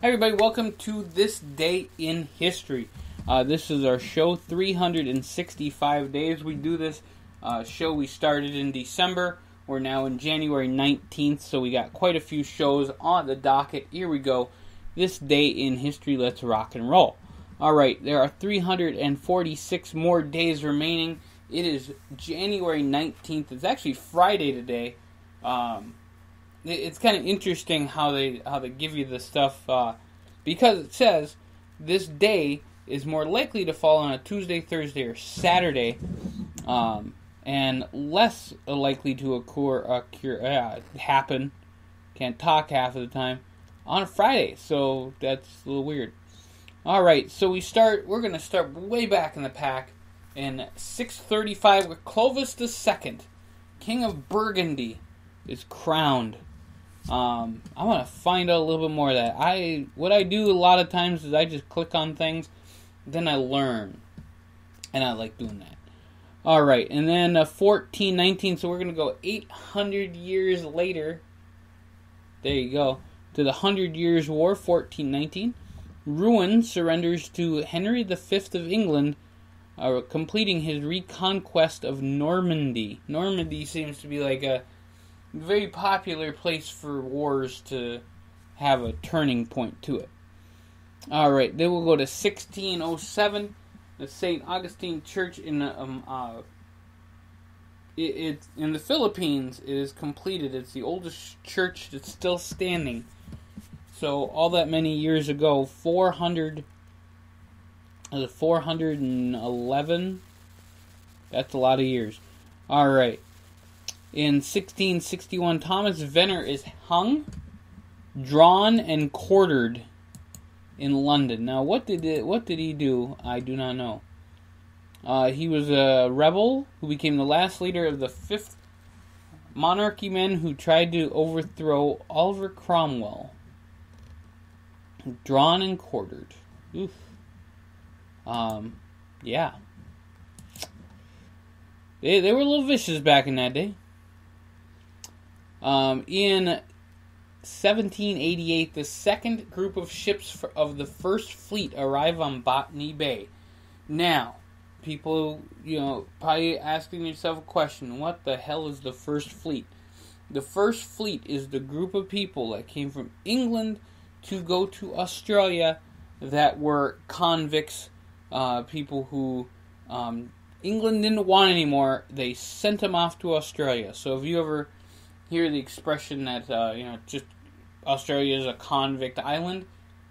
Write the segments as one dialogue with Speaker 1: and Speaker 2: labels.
Speaker 1: Hi everybody, welcome to This Day in History. This is our show, 365 days. We do this show, we started in December. We're now in January 19th, so we got quite a few shows on the docket. Here we go. This Day in History, let's rock and roll. Alright, there are 346 more days remaining. It is January 19th. It's actually Friday today. It's kind of interesting how they give you the stuff because it says this day is more likely to fall on a Tuesday, Thursday, or Saturday, and less likely to happen. Can't talk half of the time on a Friday, so that's a little weird. All right, so we're going to start way back in the pack in 635 with Clovis II, King of Burgundy, is crowned. I want to find out a little bit more of that. What I do a lot of times is I just click on things, then I learn, and I like doing that. All right, and then 1419. So we're gonna go 800 years later. There you go, to the 100 Years' War, 1419. Rouen surrenders to Henry V of England, completing his reconquest of Normandy. Normandy seems to be like a very popular place for wars to have a turning point to it. Alright, then we'll go to 1607. The St. Augustine Church in the Philippines is completed. It's the oldest church that's still standing. So all that many years ago, 411. That's a lot of years. Alright. In 1661, Thomas Venner is hung, drawn, and quartered in London. Now, what did he do? I do not know. He was a rebel who became the last leader of the Fifth Monarchy men who tried to overthrow Oliver Cromwell. Drawn and quartered. Oof. Yeah. They were a little vicious back in that day. In 1788, the second group of ships of the First Fleet arrive on Botany Bay. Now, people, probably asking yourself a question, what the hell is the First Fleet? The First Fleet is the group of people that came from England to go to Australia that were convicts, people who England didn't want anymore. They sent them off to Australia. So if you ever hear the expression that, just Australia is a convict island,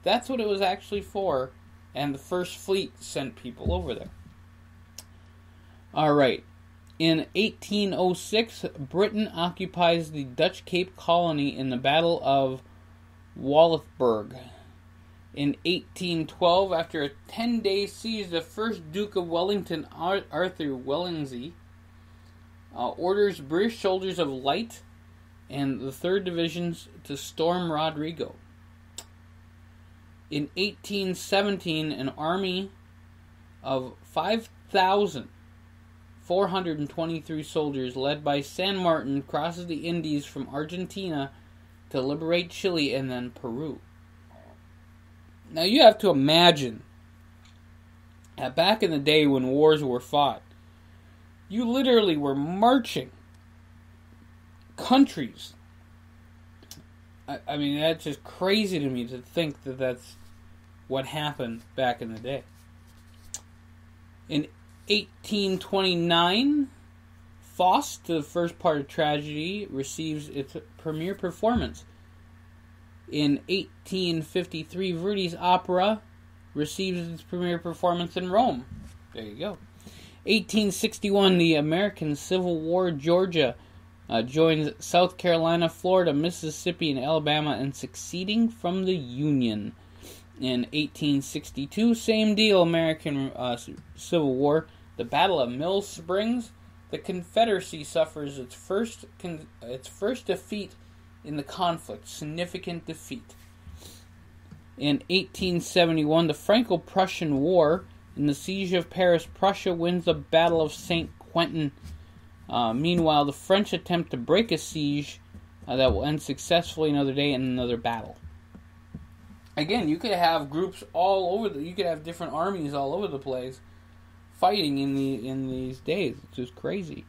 Speaker 1: that's what it was actually for, and the First Fleet sent people over there. Alright, in 1806, Britain occupies the Dutch Cape Colony in the Battle of Wallachburg. In 1812, after a 10-day siege, the first Duke of Wellington, Arthur Wellesley, orders British soldiers of light and the 3rd Divisions to storm Rodrigo. In 1817, an army of 5,423 soldiers led by San Martin crosses the Indies from Argentina to liberate Chile and then Peru. Now you have to imagine that back in the day when wars were fought, you literally were marching countries. I mean, that's just crazy to me to think that that's what happened back in the day. In 1829, Faust, the first part of tragedy, receives its premiere performance. In 1853, Verdi's opera receives its premiere performance in Rome. There you go. 1861, the American Civil War, Georgia joins South Carolina, Florida, Mississippi, and Alabama in seceding from the Union. In 1862, same deal, American Civil War, the Battle of Mill Springs. The Confederacy suffers its first defeat in the conflict, significant defeat. In 1871, the Franco-Prussian War. In the Siege of Paris, Prussia wins the Battle of St. Quentin. Meanwhile, the French attempt to break a siege that will end successfully another day in another battle. again, you could have groups all over. You could have different armies all over the place fighting in these days. It's just crazy.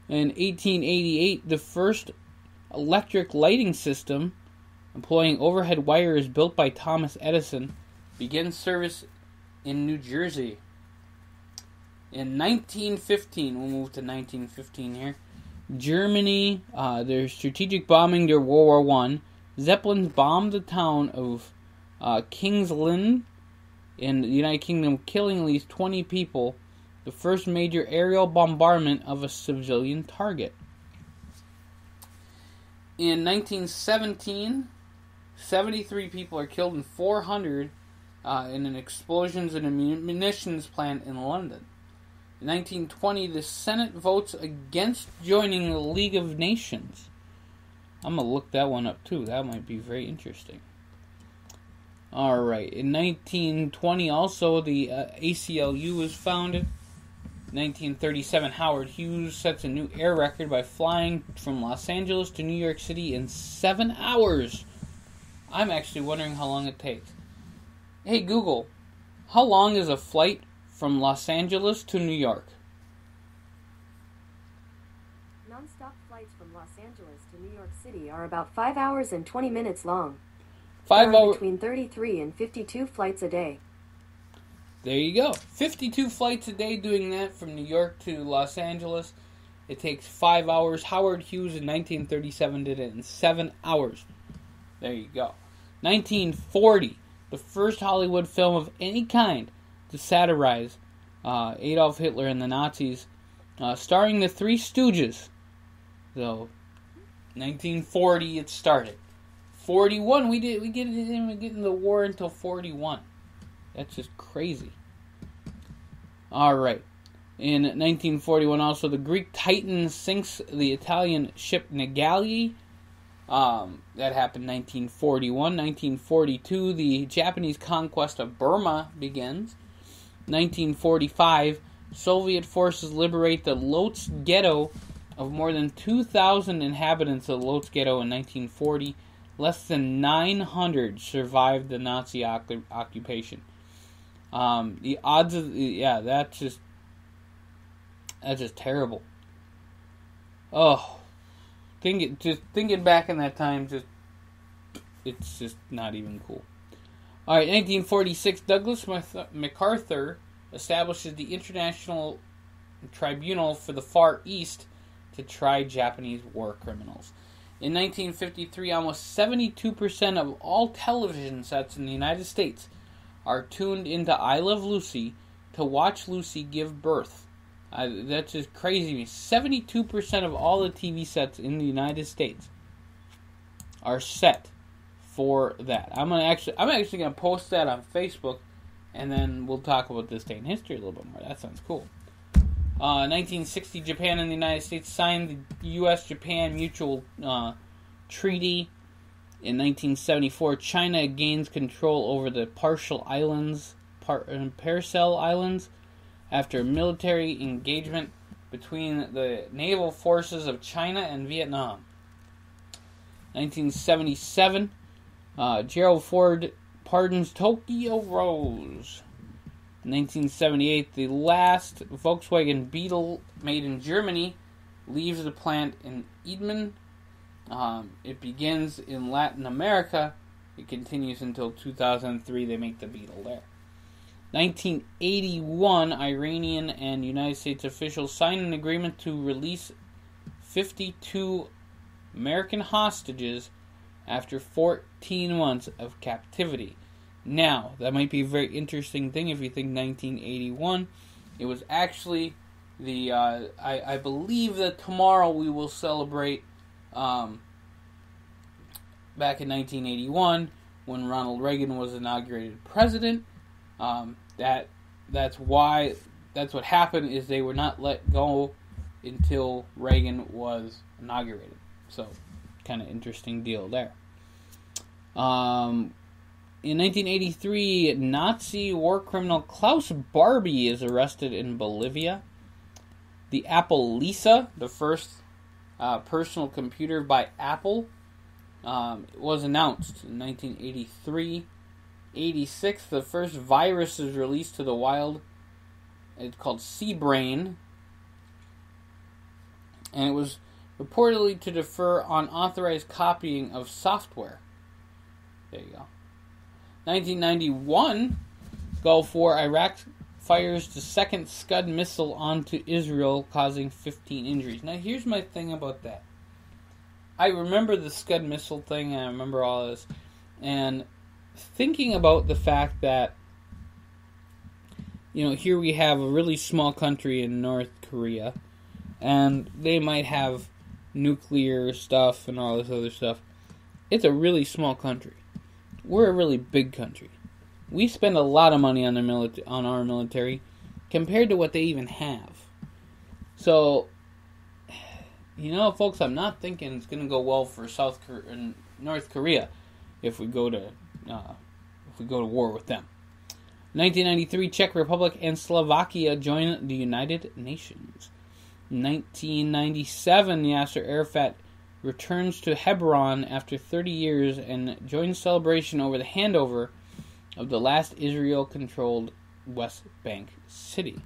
Speaker 1: In 1888, the first electric lighting system employing overhead wires built by Thomas Edison begins service in New Jersey. In 1915, we'll move to 1915 here. Germany, their strategic bombing during World War I. Zeppelins bombed the town of King's Lynn in the United Kingdom, killing at least 20 people. The first major aerial bombardment of a civilian target. In 1917, 73 people are killed and 400 in an explosions in a munitions plant in London. In 1920, the Senate votes against joining the League of Nations. I'm going to look that one up too. That might be very interesting. Alright, in 1920 also, the ACLU was founded. 1937, Howard Hughes sets a new air record by flying from Los Angeles to New York City in 7 hours. I'm actually wondering how long it takes. Hey Google, how long is a flight from Los Angeles to New York?
Speaker 2: Non-stop flights from Los Angeles to New York City are about 5 hours and 20 minutes long.
Speaker 1: 5 hours.
Speaker 2: Between 33 and 52 flights a day.
Speaker 1: There you go. 52 flights a day doing that from New York to Los Angeles. It takes 5 hours. Howard Hughes in 1937 did it in 7 hours. There you go. 1940, the first Hollywood film of any kind to satirize Adolf Hitler and the Nazis, starring the Three Stooges. So, 1940 it started. 41, we didn't even get in the war until 41. That's just crazy. Alright. In 1941 also, the Greek Titan sinks the Italian ship Nagali. That happened in 1941. 1942, the Japanese conquest of Burma begins. 1945, Soviet forces liberate the Lodz Ghetto of more than 2,000 inhabitants of Lodz Ghetto in 1940. Less than 900 survived the Nazi occupation. The odds of that's just terrible. Oh, thinking back in that time, it's just not even cool. All right, 1946, Douglas MacArthur establishes the International Tribunal for the Far East to try Japanese war criminals. In 1953, almost 72% of all television sets in the United States are tuned into I Love Lucy to watch Lucy give birth. That's just crazy to me. 72% of all the TV sets in the United States are set for that. I'm actually gonna post that on Facebook, and then we'll talk about this day in history a little bit more. That sounds cool. 1960, Japan and the United States signed the U.S.-Japan Mutual Treaty. In 1974, China gains control over the Parcel Islands, after military engagement between the naval forces of China and Vietnam. 1977, Gerald Ford pardons Tokyo Rose. 1978, the last Volkswagen Beetle made in Germany leaves the plant in Edmond. It begins in Latin America. It continues until 2003. They make the Beetle there. 1981, Iranian and United States officials signed an agreement to release 52 American hostages after 14 months of captivity. Now, that might be a very interesting thing if you think 1981. It was actually the, I believe that tomorrow we will celebrate, back in 1981, when Ronald Reagan was inaugurated president. That's what happened, is they were not let go until Reagan was inaugurated. So, kind of interesting deal there. In 1983, Nazi war criminal Klaus Barbie is arrested in Bolivia. The Apple Lisa, the first personal computer by Apple, It was announced in 1983. 86, the first virus is released to the wild. It's called SeaBrain. And it was reportedly to defer unauthorized copying of software. There you go. 1991, Gulf War, Iraq fires the second Scud missile onto Israel, causing 15 injuries. Now, here's my thing about that. I remember the Scud missile thing, and I remember all this. And thinking about the fact that, here we have a really small country in North Korea, and they might have nuclear stuff and all this other stuff. It's a really small country. We're a really big country. We spend a lot of money on our military compared to what they even have. So, folks, I'm not thinking it's going to go well for North Korea if we go to war with them. 1993, Czech Republic and Slovakia join the United Nations. 1997, Yasser Arafat returns to Hebron after 30 years and joins celebration over the handover of the last Israel-controlled West Bank city.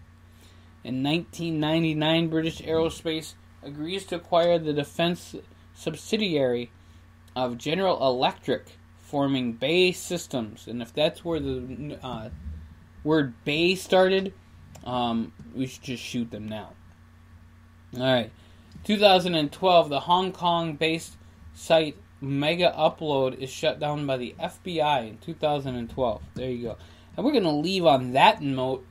Speaker 1: In 1999, British Aerospace agrees to acquire the defense subsidiary of General Electric, forming BAE Systems. And if that's where the word BAE started, we should just shoot them now. Alright. 2012, the Hong Kong-based site Mega Upload is shut down by the FBI in 2012. There you go. And we're going to leave on that note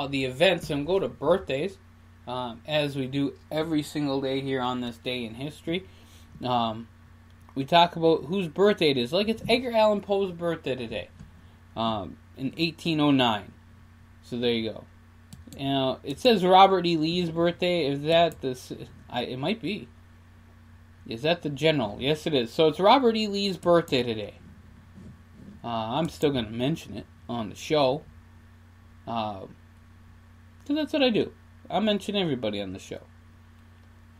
Speaker 1: the events and go to birthdays, as we do every single day here on this day in history. We talk about whose birthday it is. Like it's Edgar Allan Poe's birthday today, in 1809. So there you go. It says Robert E. Lee's birthday. Is that it might be. Is that the general? Yes, it is. So it's Robert E. Lee's birthday today. I'm still going to mention it on the show. So that's what I do. I mention everybody on the show.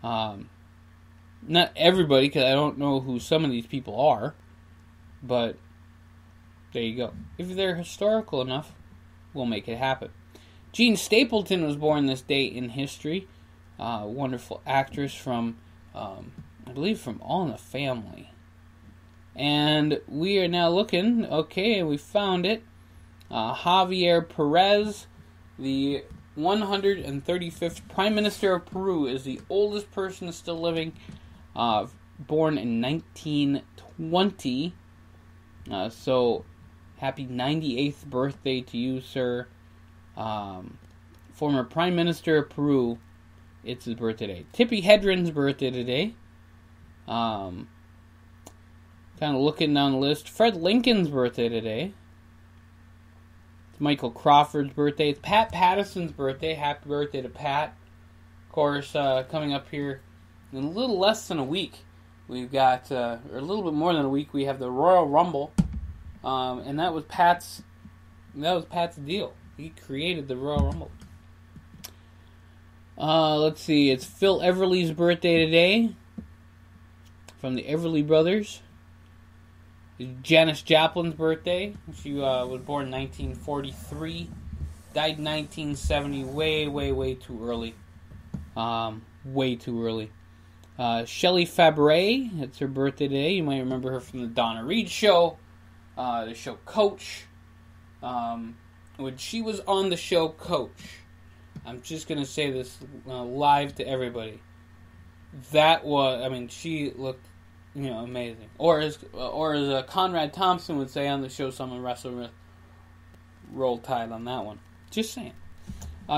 Speaker 1: Not everybody, because I don't know who some of these people are. But there you go. If they're historical enough, we'll make it happen. Jean Stapleton was born this day in history. Wonderful actress from, I believe, from All in the Family. And we are now looking, and we found it. Javier Perez, the 135th Prime Minister of Peru, is the oldest person still living, born in 1920. So, happy 98th birthday to you, sir. Former Prime Minister of Peru. It's his birthday today. Tippi Hedren's birthday today. Kind of looking down the list. Fred Lincoln's birthday today. It's Michael Crawford's birthday. It's Pat Patterson's birthday. Happy birthday to Pat. Of course, coming up here in a little less than a week, we've got, or a little bit more than a week, we have the Royal Rumble. And that was Pat's deal. He created the Royal Rumble. Let's see. It's Phil Everly's birthday today. From the Everly Brothers. It's Janis Joplin's birthday. She was born in 1943. Died in 1970. Way too early. Way too early. Shelley Fabares. It's her birthday today. You might remember her from the Donna Reed show. The show Coach. When she was on the show Coach, I'm just going to say this live to everybody. That was, she looked, amazing. Or as Conrad Thompson would say on the show someone wrestled with, roll tide on that one. Just saying.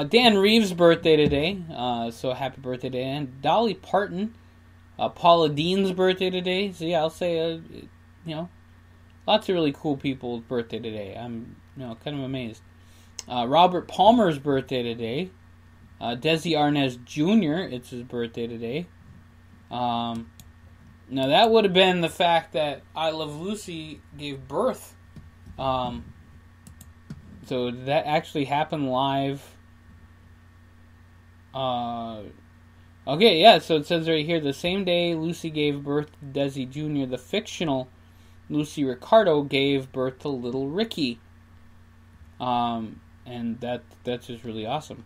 Speaker 1: Dan Reeves' birthday today, so happy birthday to Dan. Dolly Parton, Paula Dean's birthday today. So yeah, I'll say, lots of really cool people's birthday today. I'm, kind of amazed. Robert Palmer's birthday today. Desi Arnaz Jr., it's his birthday today. Now that would have been the fact that I Love Lucy gave birth. So that actually happened live. Okay, yeah, so it says right here, the same day Lucy gave birth to Desi Jr., the fictional Lucy Ricardo gave birth to little Ricky. And that's just really awesome.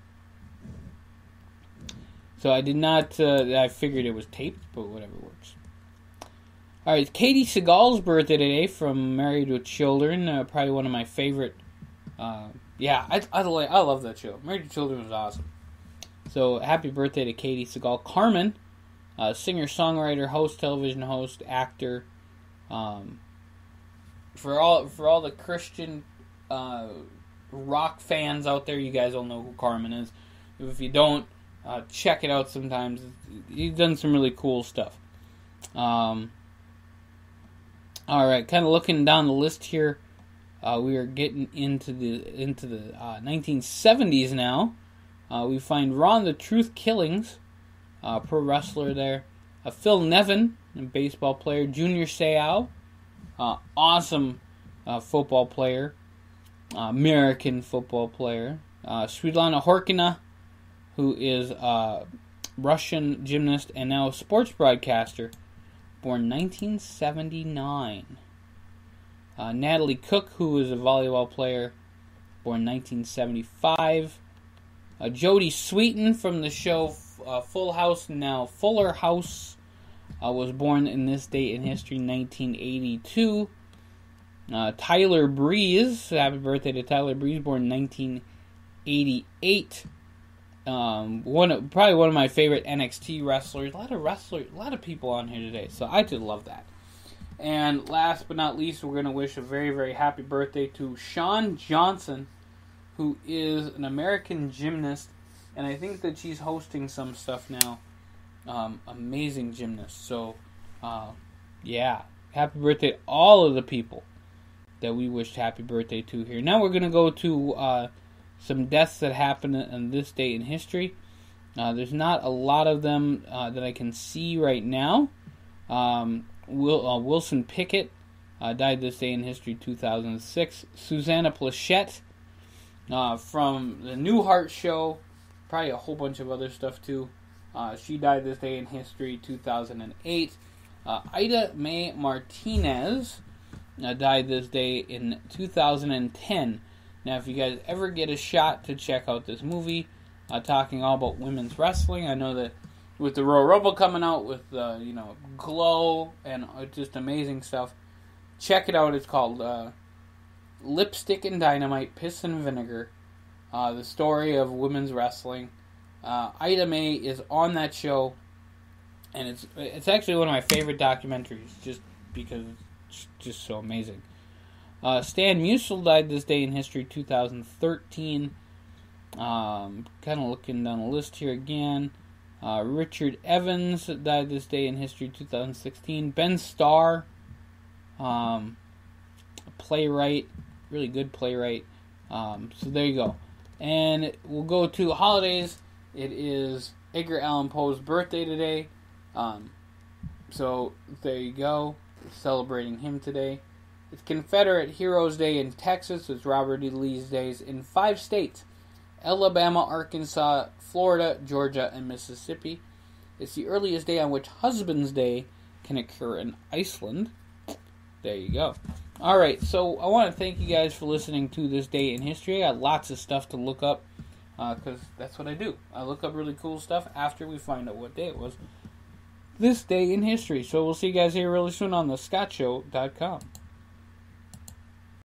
Speaker 1: So I did not, I figured it was taped, but whatever works. Alright, Katie Seagal's birthday today from Married with Children, probably one of my favorite, I love that show. Married with Children was awesome. So happy birthday to Katie Seagal. Carmen, singer, songwriter, host, television host, actor. For all the Christian rock fans out there, you guys all know who Carmen is. If you don't, check it out sometimes. He's done some really cool stuff. Alright, kind of looking down the list here. We are getting into the 1970s now. We find Ron the Truth Killings, pro wrestler there. Phil Nevin, a baseball player. Junior Seau, awesome football player. American football player. Svetlana Horkina, who is a Russian gymnast and now a sports broadcaster, born 1979. Natalie Cook, who is a volleyball player, born 1975. Jodie Sweetin from the show Full House, now Fuller House, was born in this date in history, 1982. Tyler Breeze, happy birthday to Tyler Breeze, born 1988. Probably one of my favorite NXT wrestlers. A lot of people on here today, so I did love that. And last but not least, we're going to wish a very, very happy birthday to Shawn Johnson, who is an American gymnast, and I think that she's hosting some stuff now. Amazing gymnast. So, happy birthday to all of the people that we wished happy birthday to here. Now we're going to go to some deaths that happened on this day in history. There's not a lot of them that I can see right now. Wilson Pickett died this day in history, 2006. Susanna Plachette from the Newhart Show, probably a whole bunch of other stuff too. She died this day in history, 2008. Ida Mae Martinez died this day in 2010. Now, if you guys ever get a shot to check out this movie, talking all about women's wrestling, I know that with the Royal Rumble coming out, with Glow and just amazing stuff, check it out. It's called Lipstick and Dynamite, Piss and Vinegar, the story of women's wrestling. Ida Mae is on that show, and it's actually one of my favorite documentaries, just because it's just so amazing. Stan Musial died this day in history, 2013. Kind of looking down the list here again. Richard Evans died this day in history, 2016. Ben Starr, playwright, really good playwright. So there you go. And we'll go to holidays. It is Edgar Allan Poe's birthday today. So there you go. We're celebrating him today. It's Confederate Heroes Day in Texas. It's Robert E. Lee's days in 5 states: Alabama, Arkansas, Florida, Georgia, and Mississippi. It's the earliest day on which Husband's Day can occur in Iceland. There you go. Alright, so I want to thank you guys for listening to this day in history. I got lots of stuff to look up, because that's what I do. I look up really cool stuff after we find out what day it was. This day in history. So we'll see you guys here really soon on thescottshow.com.